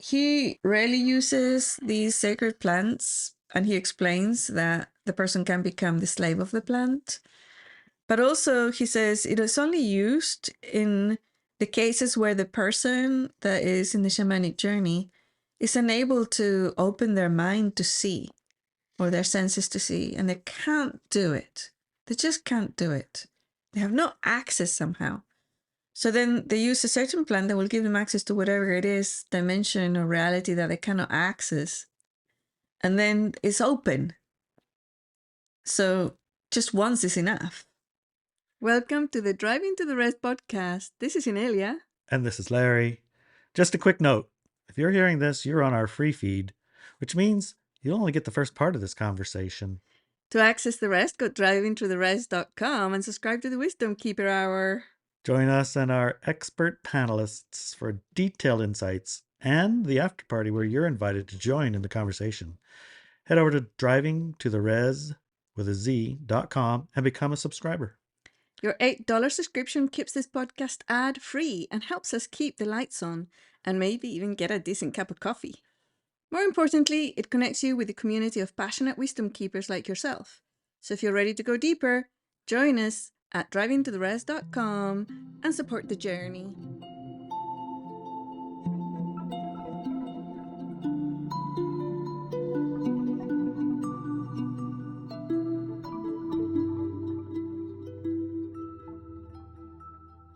he rarely uses these sacred plants, and he explains that the person can become the slave of the plant. But also, he says it is only used in the cases where the person that is in the shamanic journey is unable to open their mind to see, or their senses to see, and they can't do it. They just can't do it. They have no access somehow. So then they use a certain plant that will give them access to whatever it is, dimension or reality that they cannot access. And then it's open. So just once is enough. Welcome to the Driving to the Rest podcast. This is Inelia. And this is Larry. Just a quick note. If you're hearing this, you're on our free feed, which means you'll only get the first part of this conversation. To access the rest, go drivingtotherest.com and subscribe to the Wisdom Keeper Hour. Join us and our expert panelists for detailed insights and the after party where you're invited to join in the conversation. Head over to drivingtotherez.com and become a subscriber. Your $8 subscription keeps this podcast ad-free and helps us keep the lights on and maybe even get a decent cup of coffee. More importantly, it connects you with a community of passionate wisdom keepers like yourself. So if you're ready to go deeper, join us at drivingtotherest.com and support the journey.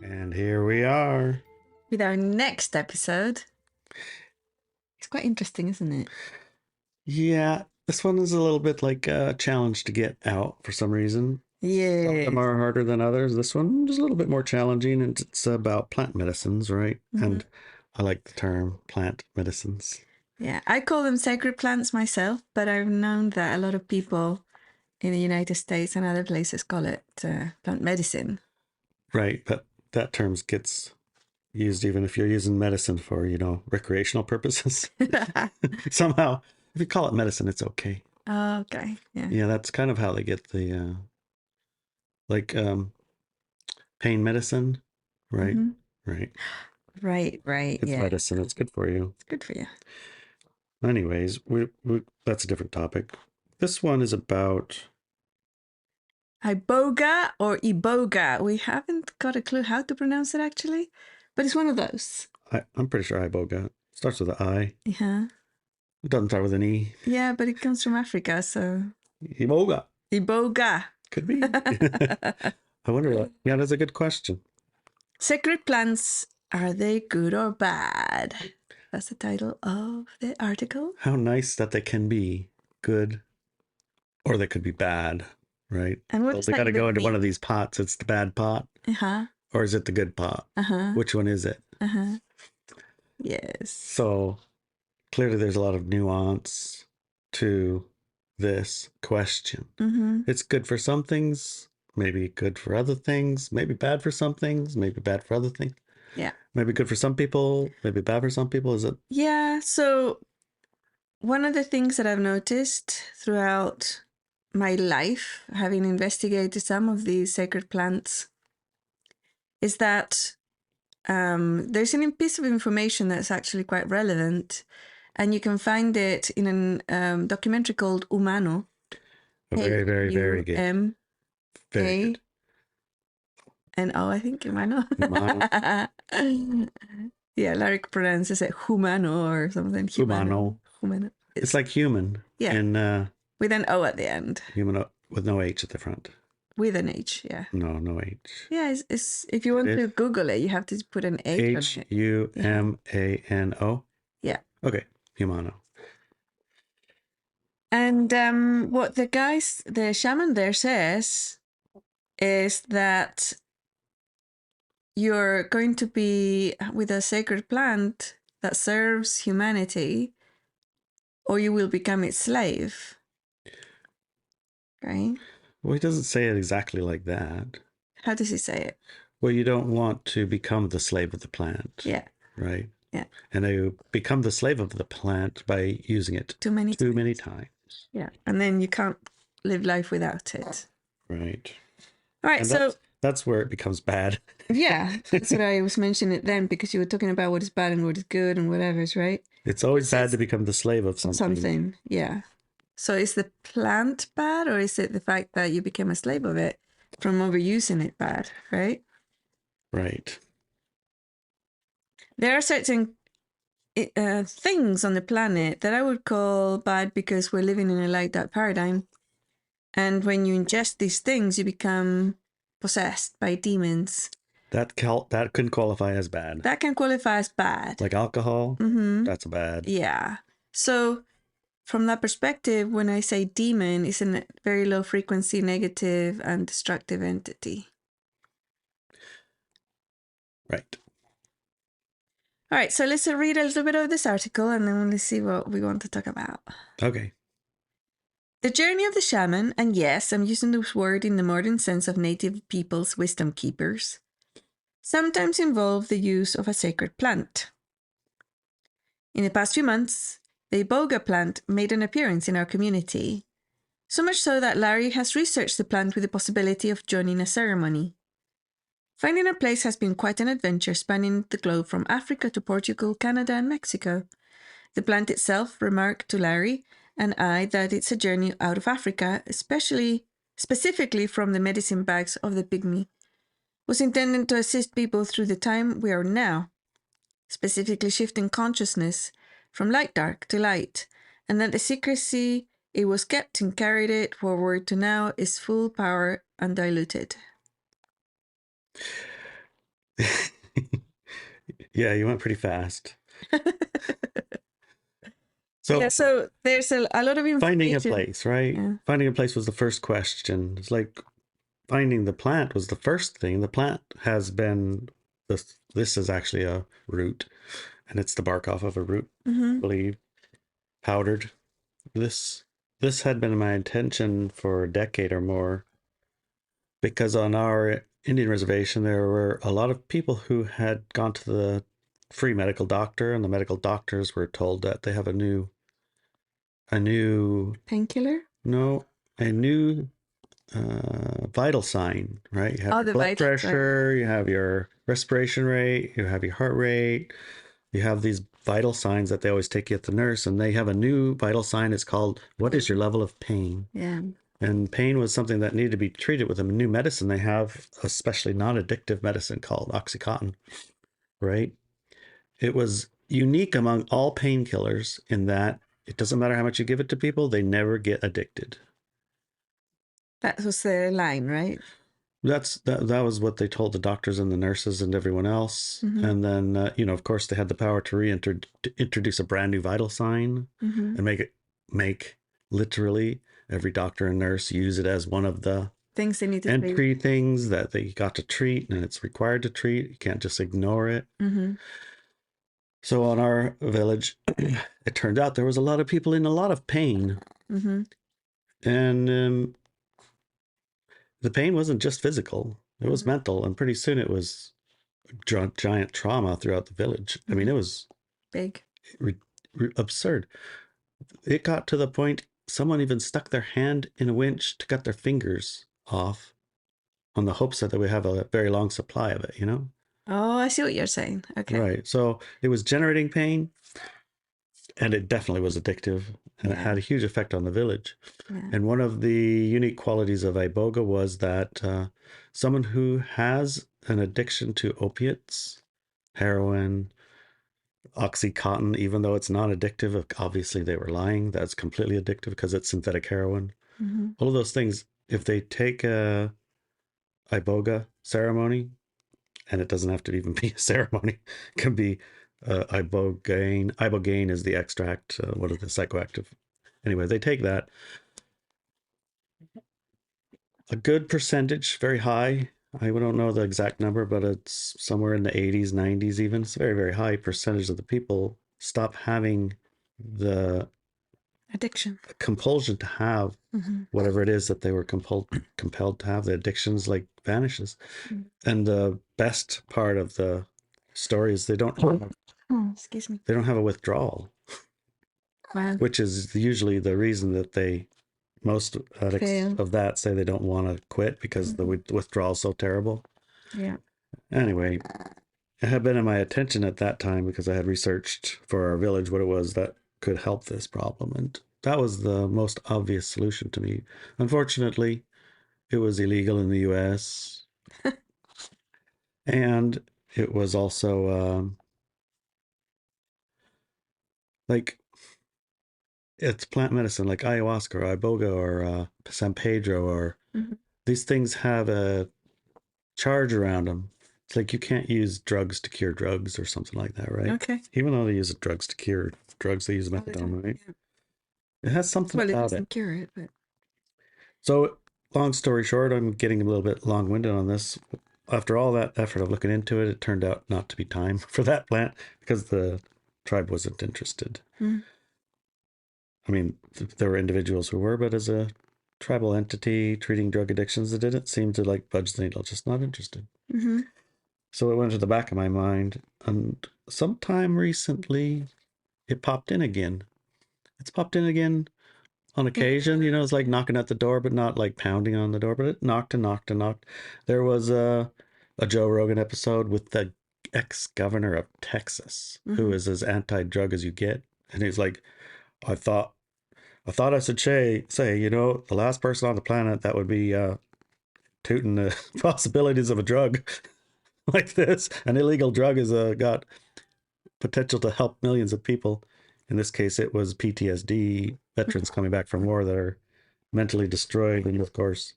And here we are. With our next episode. It's quite interesting, isn't it? Yeah, this one is a little bit like a challenge to get out for some reason. Yeah. Some of them are harder than others. This one is a little bit more challenging, and it's about plant medicines, right? Mm-hmm. And I like the term plant medicines. Yeah, I call them sacred plants myself, but I've known that a lot of people in the United States and other places call it plant medicine. Right, but that term gets used even if you're using medicine for, recreational purposes. Somehow, if you call it medicine, it's okay. Oh, okay. Yeah. Yeah, that's kind of how they get the, pain medicine, right? Mm-hmm. Right. It's medicine. It's good for you. It's good for you. Anyways, we that's a different topic. This one is about Iboga or Iboga. We haven't got a clue how to pronounce it actually, but it's one of those. I'm pretty sure Iboga. It starts with an I. Yeah. It doesn't start with an E. Yeah, but it comes from Africa, so. Iboga. Could be. I wonder what. Yeah, that's a good question. Sacred plants, are they good or bad? That's the title of the article. How nice that they can be good, or they could be bad, right? And what they got to go into one of these pots. It's the bad pot. Or is it the good pot? Which one is it? Yes. So clearly there's a lot of nuance to this question. It's good for some things, maybe good for other things, maybe bad for some things, maybe bad for other things. Yeah. Maybe good for some people, maybe bad for some people. Is it? Yeah. So one of the things that I've noticed throughout my life, having investigated some of these sacred plants, is that there's a piece of information that's actually quite relevant, and you can find it in a documentary called Humano. Very, very, very good. Very good. N-O, I think, Humano. Yeah, Larry pronounces it Humano or something. Humano. It's like human. Yeah. And, with an O at the end. Human with no H at the front. With an H, yeah. No H. Yeah, it's if you want to Google it, you have to put an H on it. Humano? Yeah. Okay, Humano. And what the shaman there says is that you're going to be with a sacred plant that serves humanity, or you will become its slave. Right? Well, he doesn't say it exactly like that. How does he say it? Well, you don't want to become the slave of the plant. Yeah. Right? Yeah. And you become the slave of the plant by using it too many times. Yeah. And then you can't live life without it. Right. All right. So that's where it becomes bad. Yeah. That's what I was mentioning it then, because you were talking about what is bad and what is good and whatever, right? It's always bad to become the slave of something. Yeah. So is the plant bad, or is it the fact that you became a slave of it from overusing it bad, right? Right. There are certain things on the planet that I would call bad because we're living in a light dark paradigm. And when you ingest these things, you become possessed by demons. That couldn't qualify as bad. That can qualify as bad. Like alcohol, that's bad. Yeah. So from that perspective, when I say demon, it's a very low frequency, negative and destructive entity. Right. All right, so let's read a little bit of this article and then we'll see what we want to talk about. Okay. The journey of the shaman, and yes, I'm using this word in the modern sense of native people's wisdom keepers, sometimes involve the use of a sacred plant. In the past few months, the Iboga plant made an appearance in our community, so much so that Larry has researched the plant with the possibility of joining a ceremony. Finding a place has been quite an adventure spanning the globe from Africa to Portugal, Canada, and Mexico. The plant itself remarked to Larry and I that it's a journey out of Africa, specifically from the medicine bags of the Pygmy, was intended to assist people through the time we are now, specifically shifting consciousness from light-dark to light, and that the secrecy it was kept and carried it forward to now is full power undiluted. Yeah, you went pretty fast. So there's a lot of information. Finding a place, right? Yeah. Finding a place was the first question. It's like finding the plant was the first thing. The plant has been, this is actually a root, and it's the bark off of a root, I believe, powdered. This had been my intention for a decade or more, because on our Indian reservation, there were a lot of people who had gone to the free medical doctor, and the medical doctors were told that they have a new painkiller? No, a new vital sign, right? You have your blood pressure, you have your respiration rate, you have your heart rate, you have these vital signs that they always take you at the nurse, and they have a new vital sign. It's called, what is your level of pain? Yeah. And pain was something that needed to be treated with a new medicine. They have especially non-addictive medicine called Oxycontin, right? It was unique among all painkillers in that it doesn't matter how much you give it to people, they never get addicted. That was the line, right? That was what they told the doctors and the nurses and everyone else. And then, of course, they had the power to introduce a brand new vital sign and make literally every doctor and nurse use it as one of the things they need to entry things that they got to treat, and it's required to treat. You can't just ignore it. So on our village, it turned out there was a lot of people in a lot of pain. And the pain wasn't just physical. It was mental. And pretty soon it was giant trauma throughout the village. I mean, it was big, absurd. It got to the point someone even stuck their hand in a winch to cut their fingers off on the hopes that they would have a very long supply of it, Oh, I see what you're saying. Okay. Right. So it was generating pain, and it definitely was addictive, and it had a huge effect on the village. And one of the unique qualities of Iboga was that someone who has an addiction to opiates, heroin, Oxycontin, even though it's non-addictive, obviously they were lying, that's completely addictive because it's synthetic heroin. All of those things, if they take a Iboga ceremony, and it doesn't have to even be a ceremony, it can be ibogaine. Ibogaine is the extract, one of the psychoactive. Anyway, they take that. A good percentage, very high. I don't know the exact number, but it's somewhere in the 80s, 90s even. It's a very, very high percentage of the people stop having the addiction, compulsion to have whatever it is that they were compelled to have. The addictions vanishes. And the best part of the story is they don't have a withdrawal. Wow. Which is usually the reason that most addicts of that say they don't want to quit because the withdrawal is so terrible. Yeah. Anyway, it had been in my attention at that time because I had researched for our village what it was that could help this problem. And that was the most obvious solution to me. Unfortunately, it was illegal in the US. And it was also like it's plant medicine like ayahuasca or Iboga or San Pedro or these things have a charge around them. It's like you can't use drugs to cure drugs or something like that, right? Okay. Even though they use drugs to cure drugs, they use methadone, right? Yeah. It has something about it. Well, it doesn't cure it, but... So, long story short, I'm getting a little bit long-winded on this. After all that effort of looking into it, it turned out not to be time for that plant because the tribe wasn't interested. I mean, there were individuals who were, but as a tribal entity treating drug addictions, it didn't seem to like budge the needle, just not interested. So it went to the back of my mind, and sometime recently, it popped in again. It's popped in again on occasion. You know, it's like knocking at the door, but not like pounding on the door, but it knocked and knocked and knocked. There was a Joe Rogan episode with the ex-governor of Texas, who is as anti-drug as you get. And he's like, I thought I should say, you know, the last person on the planet that would be tooting the possibilities of a drug like this. An illegal drug has got potential to help millions of people. In this case, it was PTSD veterans coming back from war that are mentally destroyed and, of course,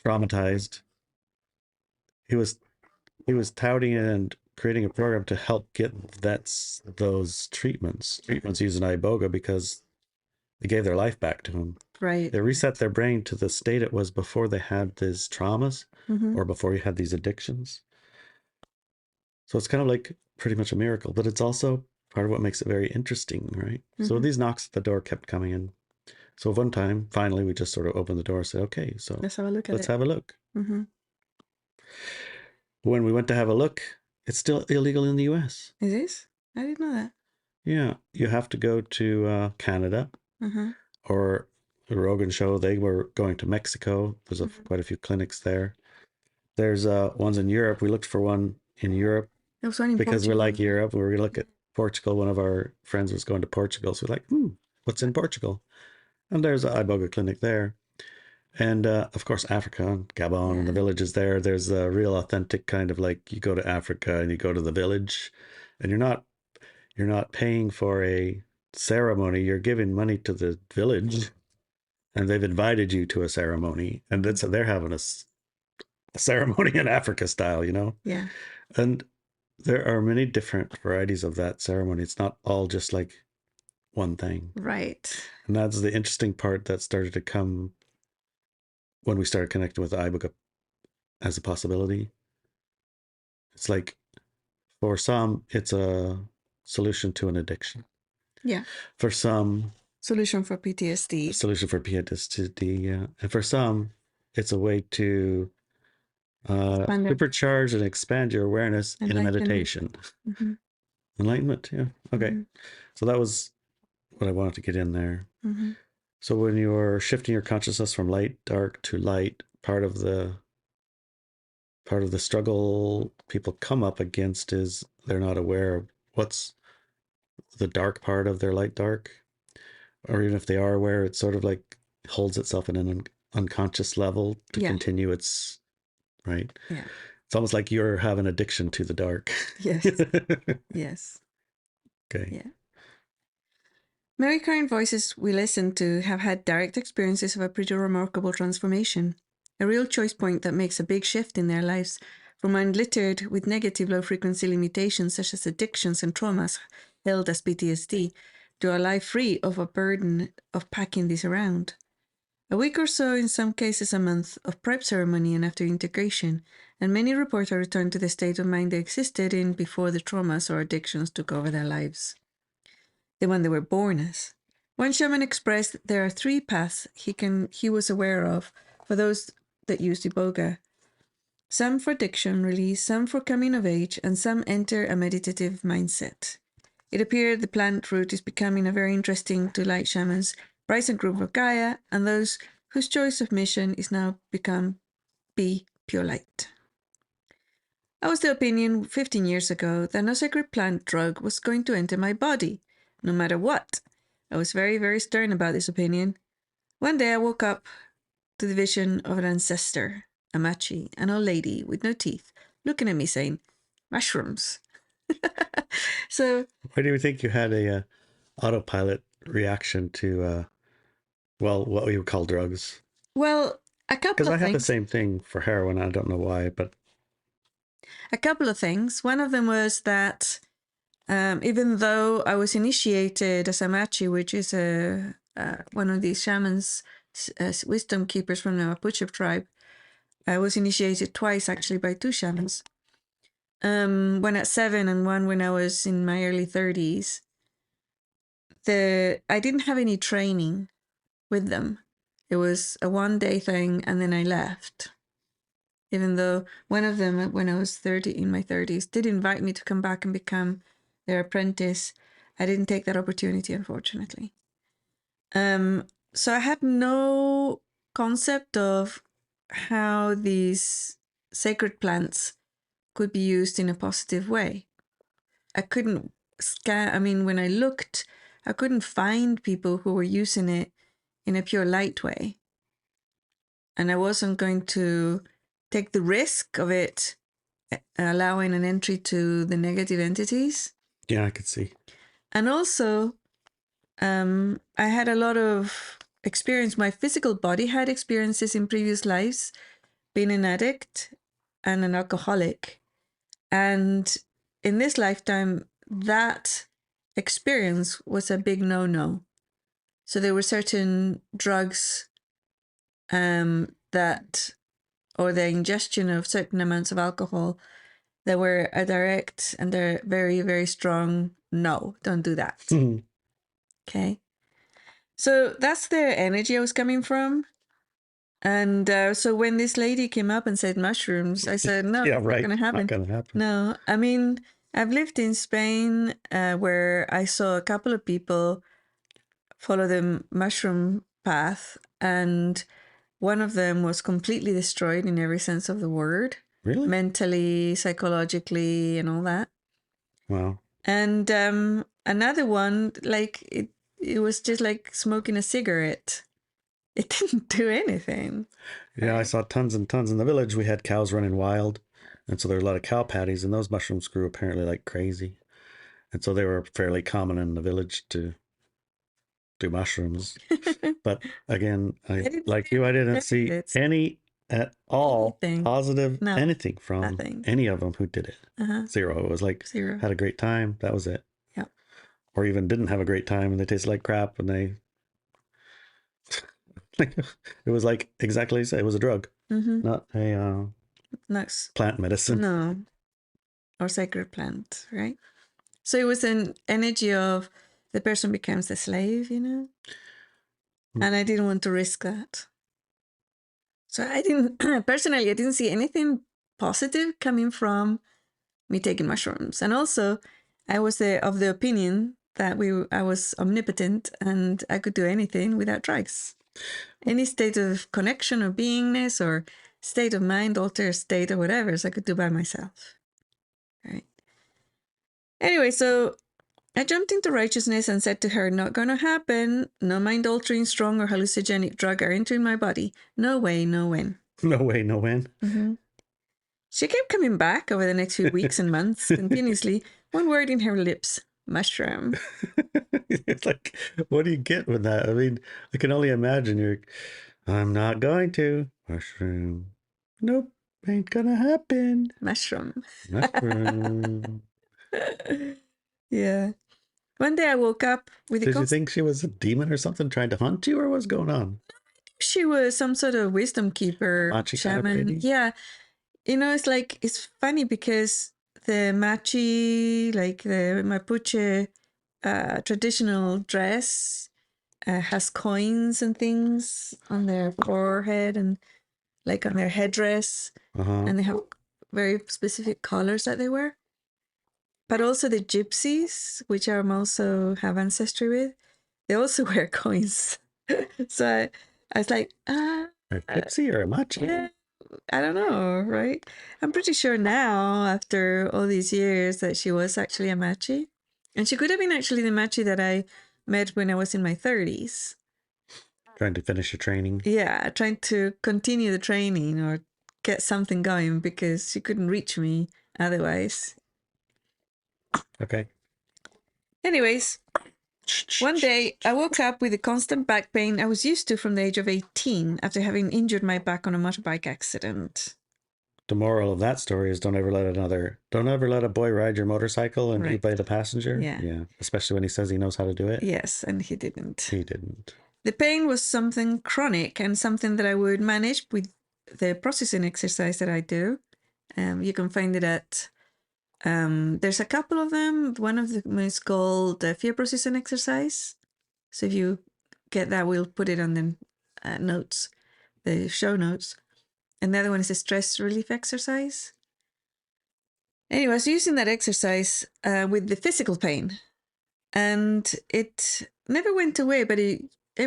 traumatized. He was touting and creating a program to help get vets those treatments using Iboga because they gave their life back to them. Right. They reset their brain to the state it was before they had these traumas or before you had these addictions. So it's kind of like pretty much a miracle, but it's also part of what makes it very interesting, right? So these knocks at the door kept coming in. So one time, finally, we just sort of opened the door and said, okay, so let's have a look at it. Let's have a look. When we went to have a look, it's still illegal in the US. It is? I didn't know that. Yeah, you have to go to Canada or the Rogan show. They were going to Mexico. There's quite a few clinics there. There's ones in Europe. We looked for one in Europe because Portugal. We like Europe. We were going to look at Portugal. One of our friends was going to Portugal. So we're like, what's in Portugal? And there's an Iboga clinic there. And of course, Africa and Gabon and the villages there. There's a real authentic kind of like you go to Africa and you go to the village and you're not paying for a ceremony. You're giving money to the village and they've invited you to a ceremony. And they're having a ceremony in Africa style, you know? Yeah. And there are many different varieties of that ceremony. It's not all just like one thing. Right. And that's the interesting part that started to come when we started connecting with Iboga as a possibility. It's like for some, it's a solution to an addiction. Yeah. For some, solution for PTSD. Yeah. And for some, it's a way to supercharge and expand your awareness in a meditation. Enlightenment, yeah. Okay. So that was what I wanted to get in there. So when you're shifting your consciousness from light, dark to light, part of the struggle people come up against is they're not aware of what's the dark part of their light dark. Or even if they are aware, it sort of like holds itself in an unconscious level to continue its, right? Yeah. It's almost like you're having addiction to the dark. Yes. Yes. Okay. Yeah. Many current voices we listen to have had direct experiences of a pretty remarkable transformation, a real choice point that makes a big shift in their lives, from mind littered with negative low-frequency limitations such as addictions and traumas held as PTSD, to a life free of a burden of packing these around. A week or so, in some cases a month, of prep ceremony and after integration, and many report a return to the state of mind they existed in before the traumas or addictions took over their lives. The one they were born as. One shaman expressed there are 3 paths he was aware of for those that use Iboga. Some for addiction release, some for coming of age, and some enter a meditative mindset. It appeared the plant root is becoming a very interesting to light shamans, rise and group of gaia, and those whose choice of mission is now become be pure light. I was the opinion 15 years ago that no sacred plant drug was going to enter my body, no matter what. I was very, very stern about this opinion. One day I woke up to the vision of an ancestor, a machi, an old lady with no teeth, looking at me saying, mushrooms. So, why do you think you had a autopilot reaction to what we would call drugs? well, a couple Because of I have the things. same thing for heroin. I don't know why, but A couple of things. One of them was that even though I was initiated as a machi, which is one of these shamans, wisdom keepers from the Mapuche tribe, I was initiated twice actually by two shamans. One at 7 and one when I was in my early 30s. I didn't have any training with them. It was a one-day thing, and then I left. Even though one of them, when I was in my 30s, did invite me to come back and become their apprentice, I didn't take that opportunity, unfortunately. So I had no concept of how these sacred plants could be used in a positive way. I couldn't when I looked, I couldn't find people who were using it in a pure light way. And I wasn't going to take the risk of it allowing an entry to the negative entities. yeah, I could see. And also, I had a lot of experience. My physical body had experiences in previous lives, being an addict and an alcoholic. And in this lifetime, that experience was a big no-no. So there were certain drugs or the ingestion of certain amounts of alcohol that were a direct and a very, very strong no, don't do that. Okay. So that's the energy I was coming from. And so when this lady came up and said mushrooms, I said, no, Yeah, right. Not going to happen. Not going to happen. No, I mean, I've lived in Spain where I saw a couple of people follow the mushroom path, and one of them was completely destroyed in every sense of the word. Really? Mentally, psychologically, and all that. Wow. And another one, like it was just like smoking a cigarette. It didn't do anything. Yeah, right? I saw tons and tons in the village. We had cows running wild, and so there were a lot of cow patties, and those mushrooms grew apparently like crazy, and so they were fairly common in the village to do mushrooms. But again, I didn't see any at all positive anything from any of them who did it. Zero. It was like zero. Had a great time. That was it. Yep. Or even didn't have a great time and they tasted like crap and they. It was like exactly as you say. It was a drug, not a plant medicine. No, or sacred plant, right? So it was an energy of the person becomes the slave, and I didn't want to risk that. So I didn't personally. I didn't see anything positive coming from me taking mushrooms, and also I was of the opinion that I was omnipotent and I could do anything without drugs. Any state of connection or beingness or state of mind, altered state or whatever, so I could do by myself. Right. Anyway, so I jumped into righteousness and said to her, not going to happen. No mind-altering, strong or hallucinogenic drug are entering my body. No way, no when. No way, no when. Mm-hmm. She kept coming back over the next few weeks and months, continuously, one word in her lips, mushroom. It's like, what do you get with that? I mean, I can only imagine I'm not going to. Mushroom. Nope, ain't gonna happen. Mushroom. Mushroom. Yeah. One day I woke up with Did you think she was a demon or something trying to hunt you, or what's going on? She was some sort of wisdom keeper, Machi shaman. Kind of lady? Yeah. It's funny because the Machi, like the Mapuche traditional dress, has coins and things on their forehead and like on their headdress. And they have very specific colors that they wear. But also the gypsies, which I also have ancestry with, they also wear coins. So I was like, a gypsy or a machi? Yeah, I don't know, right? I'm pretty sure now, after all these years, that she was actually a machi. And she could have been actually the machi that I met when I was in my 30s. Trying to finish your training. Yeah, trying to continue the training or get something going because she couldn't reach me otherwise. Okay. Anyways, one day I woke up with the constant back pain I was used to from the age of 18 after having injured my back on a motorbike accident. The moral of that story is don't ever let a boy ride your motorcycle and you Right. play the passenger. Yeah. Especially when he says he knows how to do it. Yes, and he didn't. He didn't. The pain was something chronic and something that I would manage with the processing exercise that I do. You can find it at, there's a couple of them. One of them is called fear processing exercise. So if you get that, we'll put it on the notes, the show notes. And the other one is a stress relief exercise. Anyway, I was using that exercise with the physical pain. And it never went away, but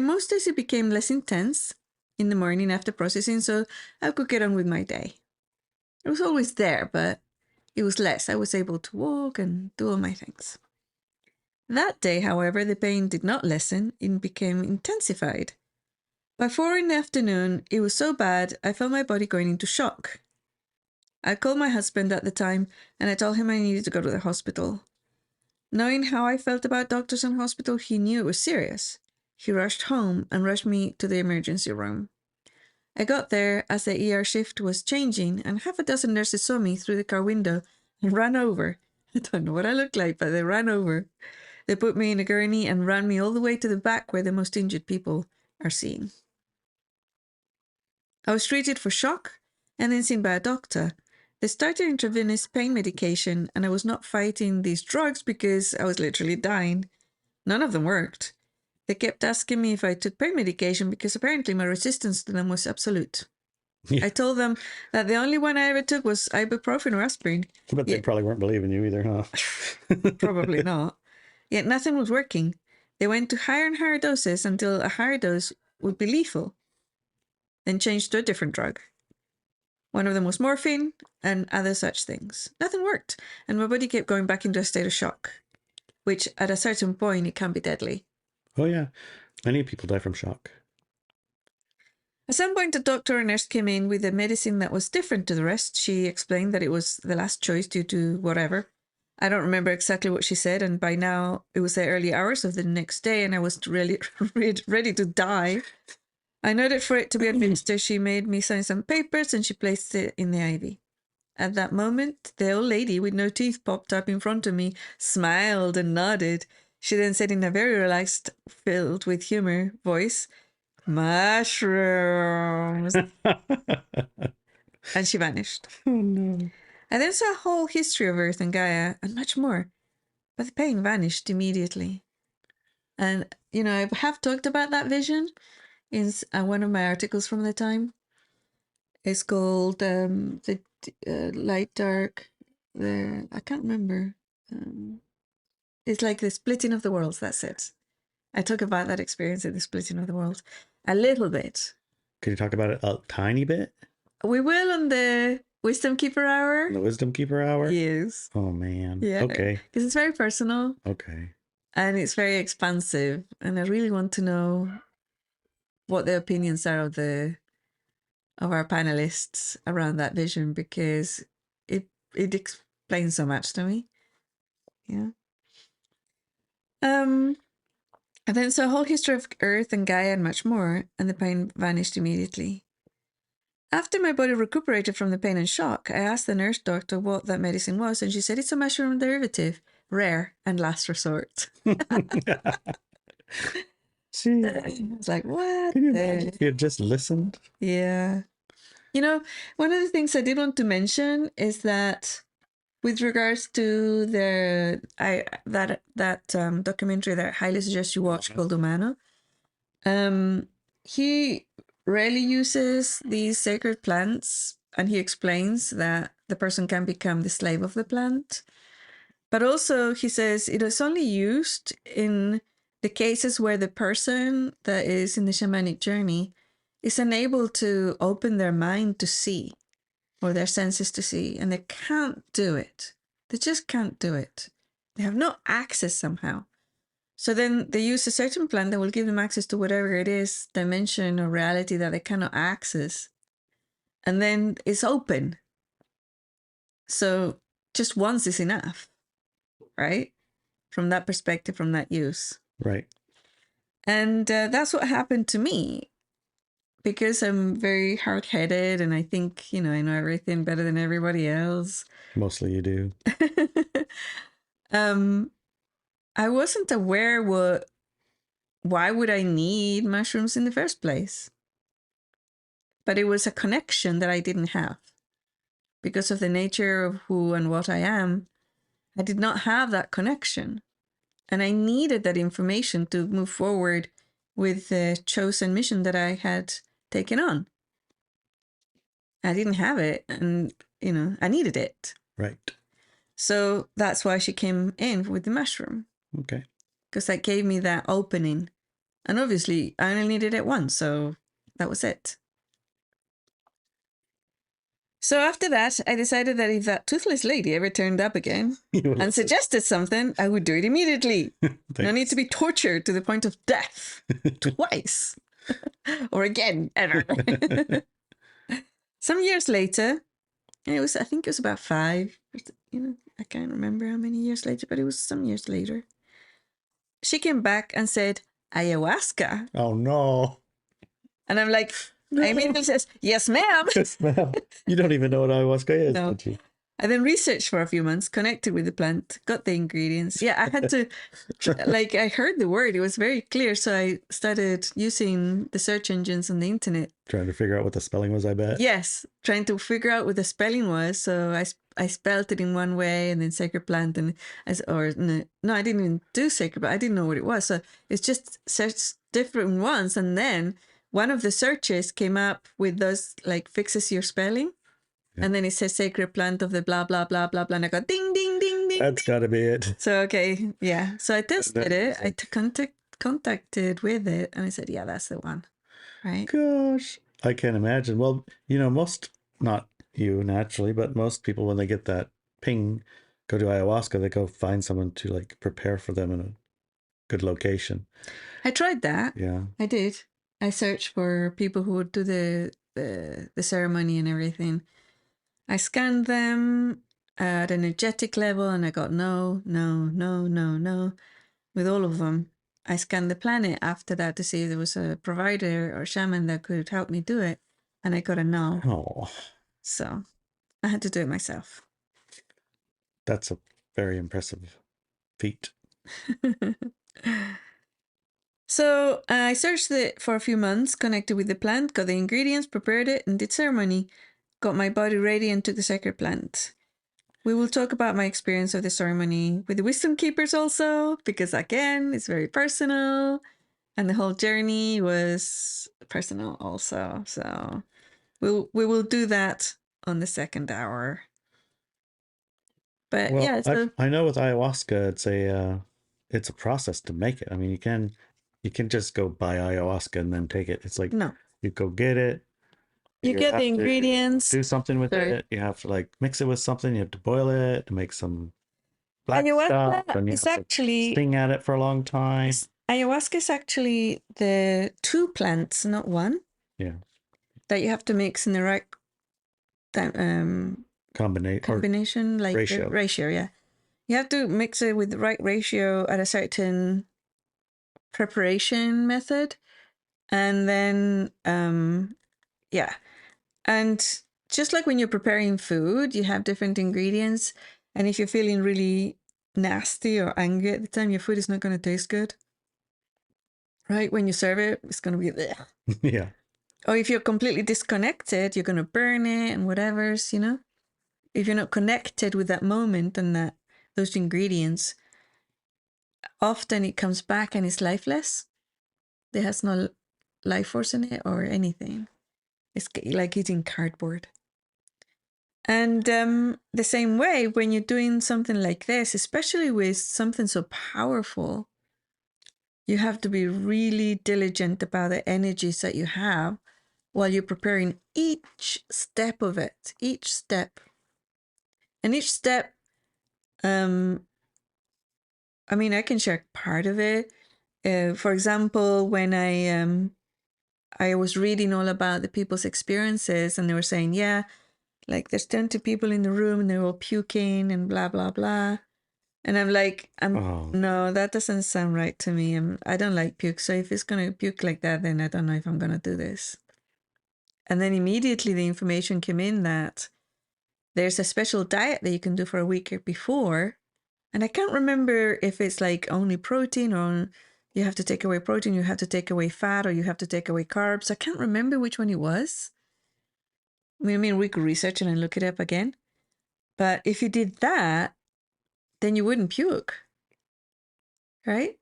most days it became less intense in the morning after processing, so I could get on with my day. It was always there, but it was less. I was able to walk and do all my things. That day, however, the pain did not lessen, it became intensified. By 4 in the afternoon, it was so bad, I felt my body going into shock. I called my husband at the time, and I told him I needed to go to the hospital. Knowing how I felt about doctors and hospital, he knew it was serious. He rushed home and rushed me to the emergency room. I got there as the ER shift was changing, and half a dozen nurses saw me through the car window and ran over. I don't know what I looked like, but they ran over. They put me in a gurney and ran me all the way to the back where the most injured people are seen. I was treated for shock and then seen by a doctor. They started intravenous pain medication, and I was not fighting these drugs because I was literally dying. None of them worked. They kept asking me if I took pain medication because apparently my resistance to them was absolute. Yeah. I told them that the only one I ever took was ibuprofen or aspirin. But they probably weren't believing you either, huh? Probably not. Yet nothing was working. They went to higher and higher doses until a higher dose would be lethal, then changed to a different drug. One of them was morphine and other such things. Nothing worked, and my body kept going back into a state of shock, which at a certain point, it can be deadly. Oh, yeah. Many people die from shock. At some point, a doctor or nurse came in with a medicine that was different to the rest. She explained that it was the last choice due to whatever. I don't remember exactly what she said, and by now it was the early hours of the next day, and I was really ready to die. I noted for it to be administered. She made me sign some papers, and she placed it in the IV. At that moment, the old lady with no teeth popped up in front of me, smiled and nodded. She then said in a very relaxed, filled with humor voice, "Mushrooms." And she vanished. Oh, no. I then saw a whole history of Earth and Gaia and much more, but the pain vanished immediately. And, I have talked about that vision in one of my articles from the time. It's called the light, dark, I can't remember. It's like the splitting of the worlds, that's it. I talk about that experience of the splitting of the world a little bit. Could you talk about it a tiny bit? We will on the Wisdom Keeper Hour. The Wisdom Keeper Hour? Yes. Oh, man. Yeah. Okay. Because it's very personal. Okay. And it's very expansive. And I really want to know what the opinions are of our panelists around that vision, because it explains so much to me. Yeah. And then so a whole history of Earth and Gaia and much more, and the pain vanished immediately. After my body recuperated from the pain and shock, I asked the nurse doctor what that medicine was, and she said it's a mushroom derivative, rare and last resort. It's like, what? Can you imagine if you had just listened? Yeah. One of the things I did want to mention is that with regards to that documentary that I highly suggest you watch called Humano, he rarely uses these sacred plants, and he explains that the person can become the slave of the plant. But also he says it is only used in the cases where the person that is in the shamanic journey is unable to open their mind to see, or their senses to see, and they can't do it. They just can't do it. They have no access somehow. So then they use a certain plant that will give them access to whatever it is, dimension or reality that they cannot access. And then it's open. So just once is enough, right? From that perspective, from that use. Right. And that's what happened to me, because I'm very hard-headed and I think, I know everything better than everybody else. Mostly you do. I wasn't aware why would I need mushrooms in the first place? But it was a connection that I didn't have. Because of the nature of who and what I am, I did not have that connection. And I needed that information to move forward with the chosen mission that I had taken on. I didn't have it, and, I needed it. Right. So that's why she came in with the mushroom. Okay. Because that gave me that opening. And obviously, I only needed it once, so that was it. So after that, I decided that if that toothless lady ever turned up again and suggested something, I would do it immediately. No need to be tortured to the point of death twice. Or again, ever. Some years later, and I think it was about 5, I can't remember how many years later, but it was some years later. She came back and said, ayahuasca. Oh, no. And I'm like, no. I immediately says, yes, ma'am. Yes, ma'am. You don't even know what ayahuasca is, No. did you? I then researched for a few months, connected with the plant, got the ingredients. Yeah, I had to, I heard the word. It was very clear. So I started using the search engines on the internet. Trying to figure out what the spelling was, I bet. Yes, trying to figure out what the spelling was. So I spelled it in one way, and then sacred plant, and I didn't even do sacred, but I didn't know what it was. So it's just searched different ones, and then one of the searches came up with those fixes your spelling. Yeah. And then it says sacred plant of the blah, blah, blah, blah, blah. And I go ding, ding, ding, ding. That's got to be it. So, okay. Yeah. So I tested it. I contacted with it, and I said, yeah, that's the one. Right. Gosh. I can't imagine. Well, most, not you naturally, but most people, when they get that ping, go to ayahuasca, they go find someone to prepare for them in a good location. I tried that. Yeah. I did. I searched for people who would do the ceremony and everything. I scanned them at an energetic level, and I got no with all of them. I scanned the planet after that to see if there was a provider or shaman that could help me do it, and I got a no. Oh. So I had to do it myself. That's a very impressive feat. So I searched it for a few months, connected with the plant, got the ingredients, prepared it, and did ceremony. Got my body ready and took the sacred plant. We will talk about my experience of the ceremony with the wisdom keepers also, because again, it's very personal, and the whole journey was personal also. So we will do that on the second hour. But yeah, so I know with ayahuasca, it's a process to make it. I mean, you can just go buy ayahuasca and then take it. It's no, you go get it. You get the ingredients. Do something with it. You have to mix it with something. You have to boil it to make some black stuff. And you have to sting at it for a long time. Ayahuasca is actually the 2 plants, not 1. Yeah. That you have to mix in the right combination, ratio. Yeah. You have to mix it with the right ratio at a certain preparation method, and then yeah. And just like when you're preparing food, you have different ingredients. And if you're feeling really nasty or angry at the time, your food is not going to taste good. Right? When you serve it, it's going to be bleh. Yeah. Or if you're completely disconnected, you're going to burn it and whatever's, If you're not connected with that moment and those ingredients, often it comes back and it's lifeless. There has no life force in it or anything. It's like eating cardboard. And the same way, when you're doing something like this, especially with something so powerful, you have to be really diligent about the energies that you have, while you're preparing each step of it, each step. And each step, I mean, I can share part of it. For example, when I was reading all about the people's experiences, and they were saying, yeah, like there's 20 people in the room and they're all puking and blah, blah, blah. And I'm like, no, that doesn't sound right to me. I don't like puke. So if it's going to puke like that, then I don't know if I'm going to do this. And then immediately the information came in that there's a special diet that you can do for a week before. And I can't remember if it's like only protein, or you have to take away protein, you have to take away fat, or you have to take away carbs. I can't remember which one it was. I mean, we could research it and look it up again. But if you did that, then you wouldn't puke, right?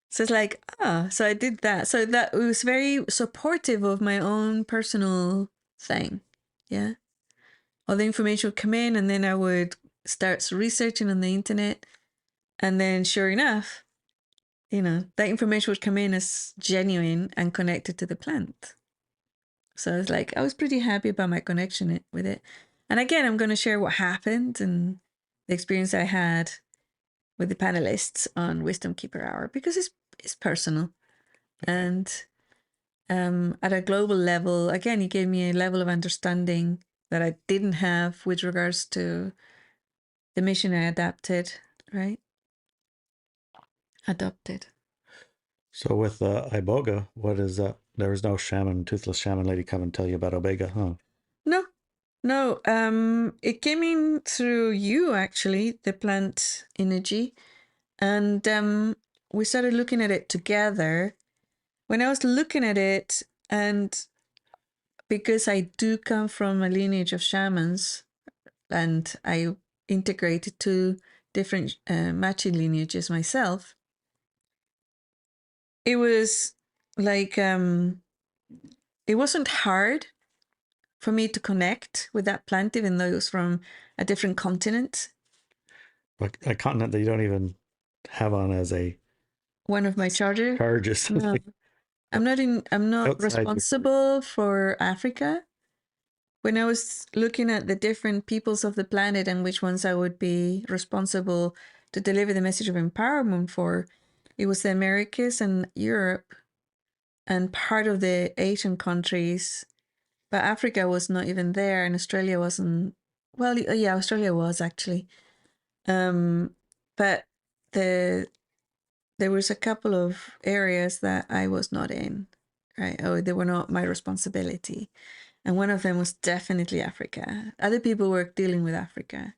So it's like, so I did that. So that was very supportive of my own personal thing. Yeah. All the information would come in, and then I would start researching on the internet. And then sure enough, that information would come in as genuine and connected to the plant. So it's like, I was pretty happy about my connection with it. And again, I'm going to share what happened and the experience I had with the panelists on Wisdom Keeper Hour, because it's personal. And at a global level, again, he gave me a level of understanding that I didn't have with regards to the mission I adopted. So with Iboga, what is that? There was no shaman, toothless shaman lady come and tell you about Iboga, huh? No. It came in through you, actually, the plant energy. And we started looking at it together. When I was looking at it, and because I do come from a lineage of shamans, and I integrated two different matching lineages myself, it was like, it wasn't hard for me to connect with that plant, even though it was from a different continent. Like a continent that you don't even have on as one of my charges. No, I'm not responsible for Africa. When I was looking at the different peoples of the planet and which ones I would be responsible to deliver the message of empowerment for, it was the Americas and Europe and part of the Asian countries. But Africa was not even there, and Australia wasn't. Well, yeah, Australia was actually. But there was a couple of areas that I was not in, right? Oh, they were not my responsibility. And one of them was definitely Africa. Other people were dealing with Africa.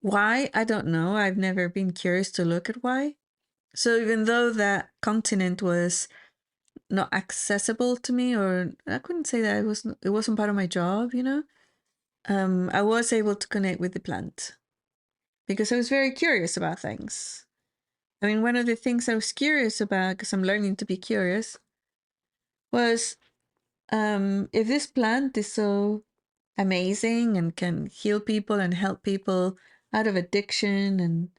Why? I don't know. I've never been curious to look at why. So even though that continent was not accessible to me, or I couldn't say that it wasn't part of my job, I was able to connect with the plant because I was very curious about things. I mean, one of the things I was curious about, because I'm learning to be curious, was if this plant is so amazing and can heal people and help people out of addiction and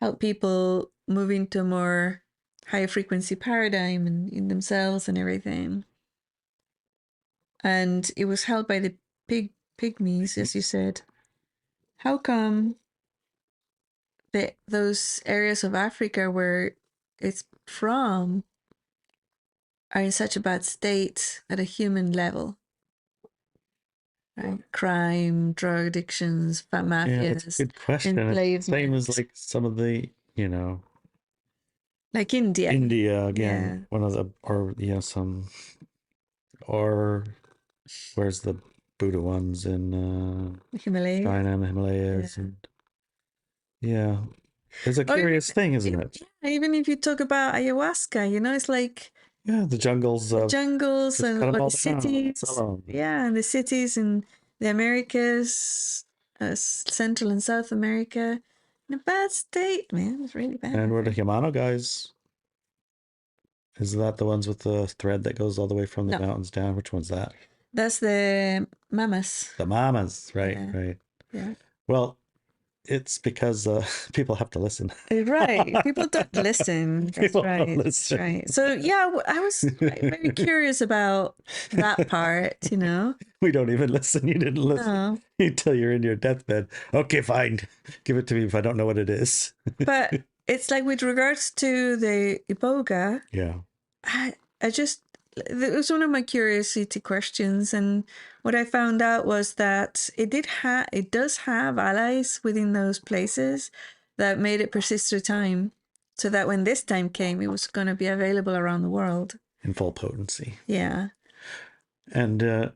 help people move into a more high frequency paradigm and in themselves and everything. And it was held by the Pygmies, as you said. How come those areas of Africa where it's from are in such a bad state at a human level? Right? Crime, drug addictions, fat mafias. Yeah, that's a good question. It's same as like some of the, like India. India again, one of the, or some, or where's the Buddha ones in Himalayas? China and the Himalayas, and it's a curious thing, isn't it? Yeah, even if you talk about ayahuasca, it's like the jungles, and the cities, and the cities in the Americas, Central and South America, in a bad state, man. It's really bad. And we're the Yamano guys. Is that the ones with the thread that goes all the way from the mountains down? Which one's that? That's the mamas. The mamas, right, right. Yeah. Well, it's because people have to listen. Right. People don't listen. That's People right. don't That's listen. right. So yeah, I was very curious about that part, you know. We don't even listen. You didn't listen No. until you're in your deathbed. Okay, fine. Give it to me if I don't know what it is. But it's like with regards to the Iboga, Yeah. I just, it was one of my curiosity questions, and what I found out was that it does have allies within those places that made it persist through time, so that when this time came, it was going to be available around the world. In full potency. Yeah. And the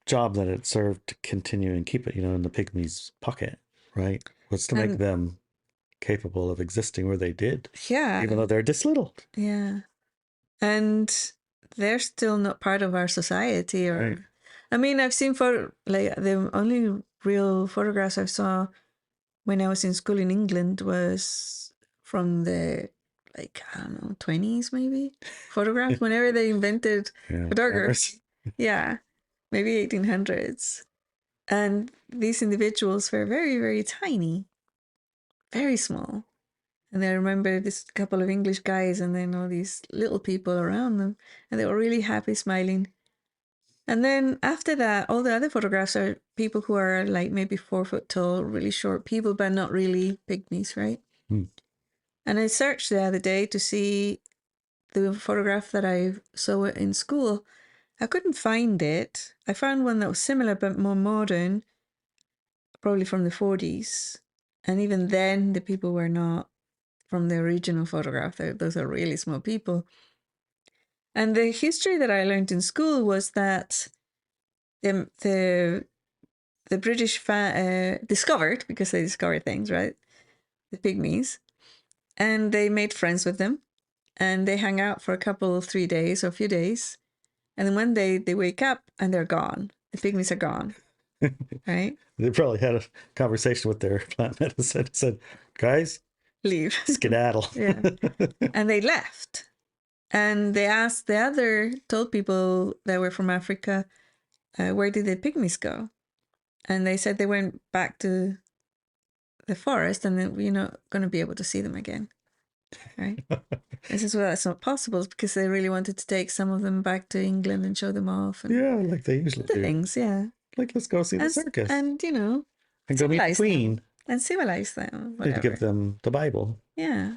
job that it served to continue and keep it, in the pygmies' pocket, right, was to make And them capable of existing where they did, yeah. even though they're this little. Yeah. And they're still not part of our society, or Right. I mean, I've seen the only real photographs I saw when I was in school in England was from the, like, I don't know, 20s maybe, photographs whenever they invented photography. Yeah, maybe 1800s. And these individuals were very, very tiny, very small. And I remember this couple of English guys and then all these little people around them. And they were really happy, smiling. And then after that, all the other photographs are people who are like maybe 4 foot tall, really short people, but not really pygmies, right? And I searched the other day to see the photograph that I saw in school. I couldn't find it. I found one that was similar but more modern, probably from the 40s. And even then, the people were not from the original photograph. Those are really small people. And the history that I learned in school was that the British discovered, because they discovered things, right? The pygmies. And they made friends with them. And they hang out for 3 days or a few days. And then one day they wake up and they're gone. The pygmies are gone, right? They probably had a conversation with their plant medicine and said, guys, Leave. skedaddle. Yeah. And they left. And they told people that were from Africa, where did the pygmies go? And they said they went back to the forest and then we're not going to be able to see them again, right? This is well, that's not possible because they really wanted to take some of them back to England and show them off. And yeah, like they usually do. Things, yeah. Like, let's go see the circus. And, and go meet the queen. And civilize them. Whatever. To give them the Bible. Yeah.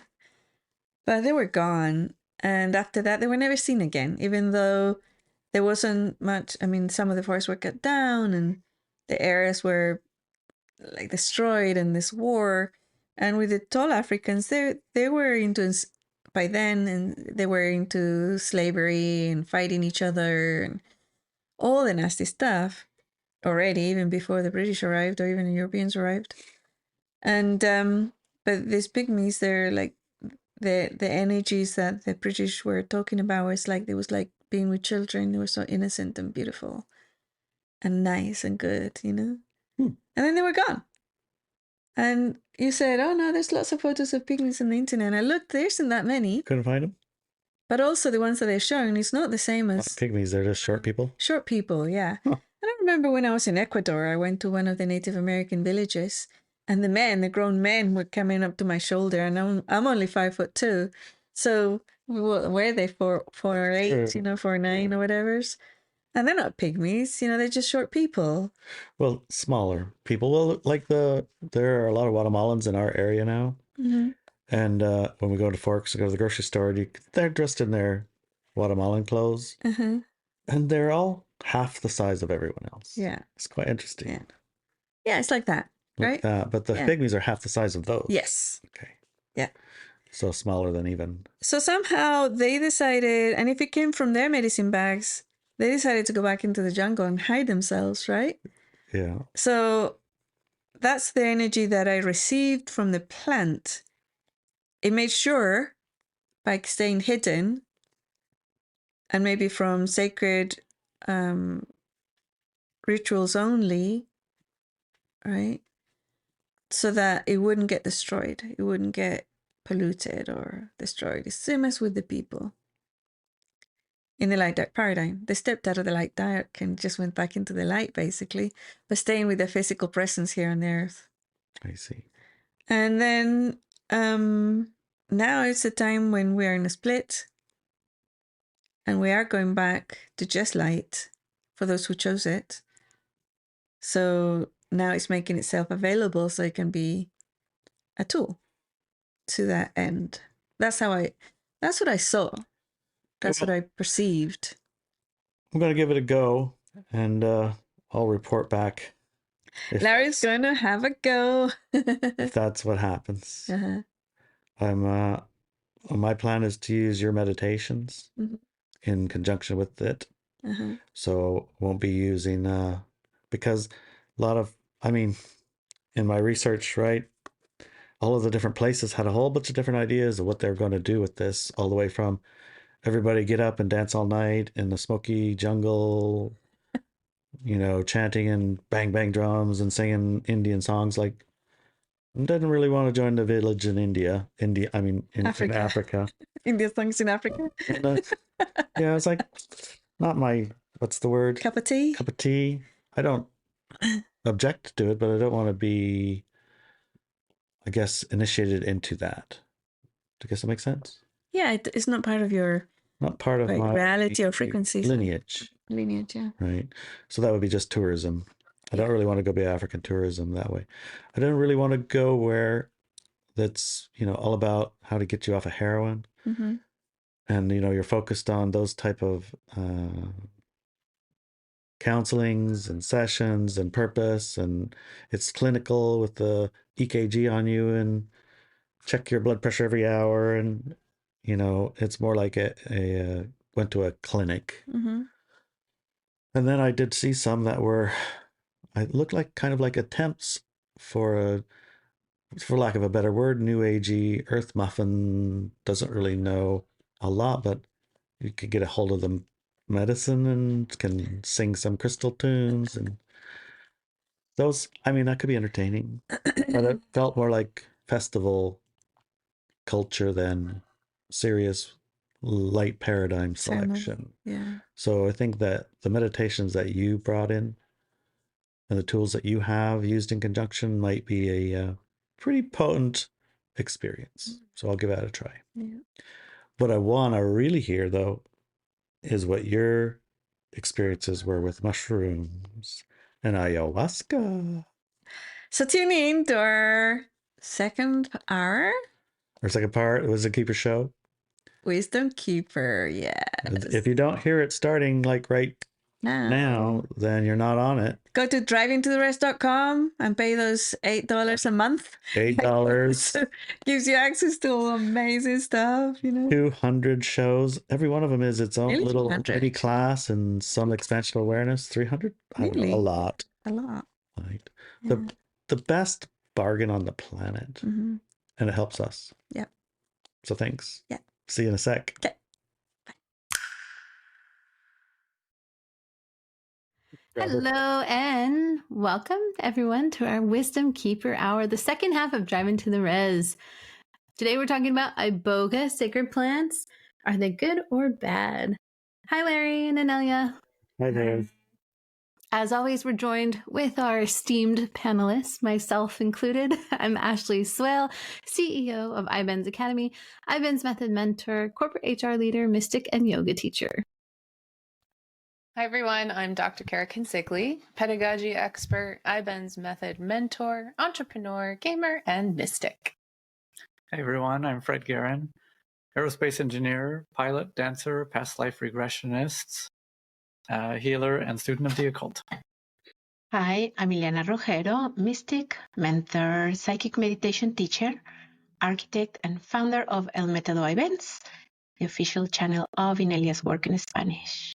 But they were gone. And after that, they were never seen again, even though there wasn't much. I mean, some of the forests were cut down and the areas were like destroyed in this war. And with the tall Africans, they were into, by then, and they were into slavery and fighting each other and all the nasty stuff already, even before the British arrived or even the Europeans arrived. And but these pygmies, they're like the energies that the British were talking about was like, it was like being with children. They were so innocent and beautiful and nice and good, And then they were gone. And you said, oh no, there's lots of photos of pygmies on the internet. And I looked, there isn't that many. Couldn't find them? But also the ones that they're showing, it's not the same as... pygmies, they're just short people? Short people, yeah. Huh. And I remember when I was in Ecuador, I went to one of the Native American villages, and the grown men were coming up to my shoulder, and I'm only 5'2". So were they 4'8", 4'9", or whatever? And they're not pygmies, they're just short people. Well, smaller people. Well, like there are a lot of Guatemalans in our area now. Mm-hmm. And when we go to Forks, we go to the grocery store, they're dressed in their Guatemalan clothes. Uh-huh. And they're all half the size of everyone else. Yeah. It's quite interesting. Yeah. Yeah, it's like that, right? But the pygmies are half the size of those. Yes. Okay. Yeah. So smaller than even. So somehow they decided, and if it came from their medicine bags, they decided to go back into the jungle and hide themselves, right? Yeah. So that's the energy that I received from the plant. It made sure, by staying hidden, and maybe from sacred rituals only, right? So that it wouldn't get destroyed. It wouldn't get polluted or destroyed. It's same as with the people. In the light dark paradigm, they stepped out of the light dark and just went back into the light, basically, but staying with their physical presence here on the earth. I see. And then now it's a time when we are in a split, and we are going back to just light for those who chose it. So now it's making itself available so it can be a tool to that end. That's what I saw. That's what I perceived. I'm going to give it a go, and I'll report back. Larry's going to have a go. If that's what happens. My plan is to use your meditations in conjunction with it. So won't be using, because a lot of, in my research, right, all of the different places had a whole bunch of different ideas of what they're going to do with this, all the way from everybody get up and dance all night in the smoky jungle, chanting and bang bang drums and singing Indian songs. Like, didn't really want to join the village in India. In Africa. Indian songs in Africa. And, yeah, it's like not my, what's the word? Cup of tea. I don't object to it, but I don't want to be, I guess, initiated into that. I guess that makes sense. Yeah, it's not part of your, not part of my reality or frequency. Lineage, yeah. Right. So that would be just tourism. I don't really want to go be African tourism that way. I don't really want to go where that's, all about how to get you off of heroin. And, you're focused on those type of counselings and sessions and purpose, and it's clinical with the EKG on you and check your blood pressure every hour, and it's more like a went to a clinic. And then I did see some that were, I looked like kind of like attempts for lack of a better word, new agey earth muffin. Doesn't really know a lot, but you could get a hold of the medicine and can sing some crystal tunes, and those, that could be entertaining, but it felt more like festival culture than serious light paradigm selection. Yeah. So I think that the meditations that you brought in and the tools that you have used in conjunction might be a pretty potent experience. So I'll give that a try. Yeah. What I want to really hear, though, is what your experiences were with mushrooms and ayahuasca. So tune in to our second hour. Our second part was a Keeper show. Wisdom Keeper, yes. If you don't hear it starting like right now, then you're not on it. Go to drivingtotherest.com and pay those $8 a month. $8 gives you access to all amazing stuff, 200 shows. Every one of them is its own little mini class and some expansion of awareness. 300? I don't know, a lot. Right. Yeah. The best bargain on the planet. And it helps us. Yeah. So thanks. Yeah. See you in a sec. Okay. Hello and welcome everyone to our Wisdom Keeper Hour, the second half of Driving to the Res. Today we're talking about Iboga sacred plants. Are they good or bad? Hi Larry and Inelia. Hi there. As always, we're joined with our esteemed panelists, myself included. I'm Ashley Swale, CEO of Benz Academy, Benz Method Mentor, corporate HR leader, mystic, and yoga teacher. Hi everyone, I'm Dr. Kara Consigli, pedagogy expert, Benz Method Mentor, entrepreneur, gamer, and mystic. Hey everyone, I'm Fred Guerin, aerospace engineer, pilot, dancer, past life regressionist, healer, and student of the occult. Hi, I'm Ileana Rogero, mystic, mentor, psychic meditation teacher, architect, and founder of El Método Benz, the official channel of Inelia's work in Spanish.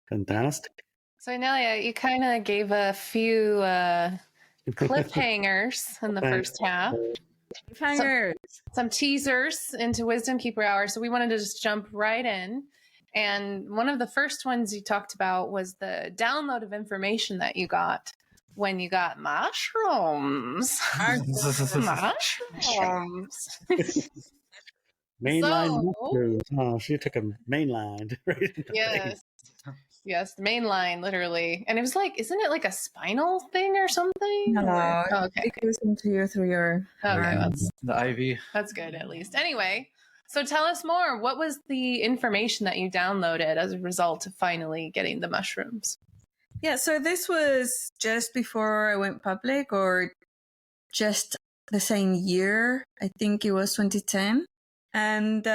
Fantastic. So Inelia, you kind of gave a few cliffhangers in the first half. Some teasers into Wisdom Keeper Hour. So we wanted to just jump right in. And one of the first ones you talked about was the download of information that you got when you got mushrooms. Mushrooms. Mainline mushrooms. Oh, she took a mainline. Right. Yes. Yes, the main line, literally. And it was like, isn't it like a spinal thing or something? No, Oh, okay. it goes into you through your Okay, arms. The IV. That's good at least. Anyway, so tell us more. What was the information that you downloaded as a result of finally getting the mushrooms? Yeah, so this was just before I went public, or just the same year. I think it was 2010. And,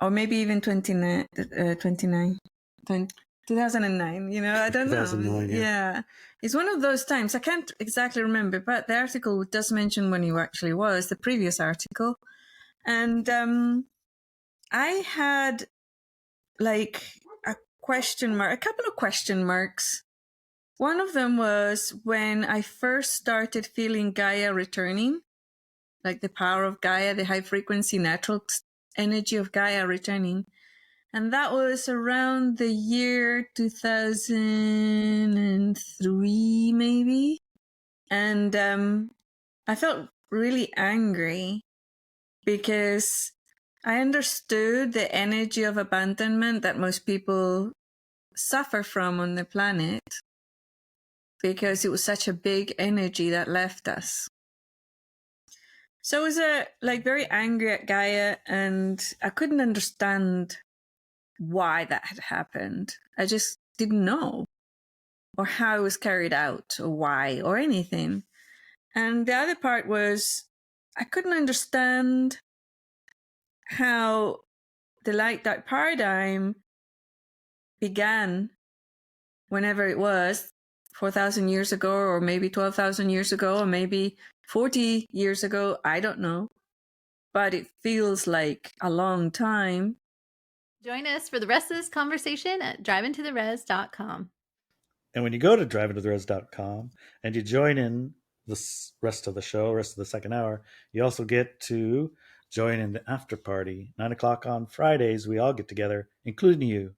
or maybe even 2009, you know, I don't know. 2009, Yeah. It's one of those times. I can't exactly remember, but the article does mention when it actually was, the previous article. And I had like a couple of question marks. One of them was when I first started feeling Gaia returning, like the power of Gaia, the high frequency natural energy of Gaia returning. And that was around the year 2003, maybe. And I felt really angry because I understood the energy of abandonment that most people suffer from on the planet, because it was such a big energy that left us. So I was very angry at Gaia, and I couldn't understand why that had happened. I just didn't know, or how it was carried out, or why, or anything. And the other part was I couldn't understand how the light dark paradigm began, whenever it was, 4,000 years ago, or maybe 12,000 years ago, or maybe 40 years ago. I don't know. But it feels like a long time. Join us for the rest of this conversation at driveintotheres.com. And when you go to driveintotheres.com and you join in the rest of the show, rest of the second hour, you also get to join in the after party. 9 o'clock on Fridays, we all get together, including you.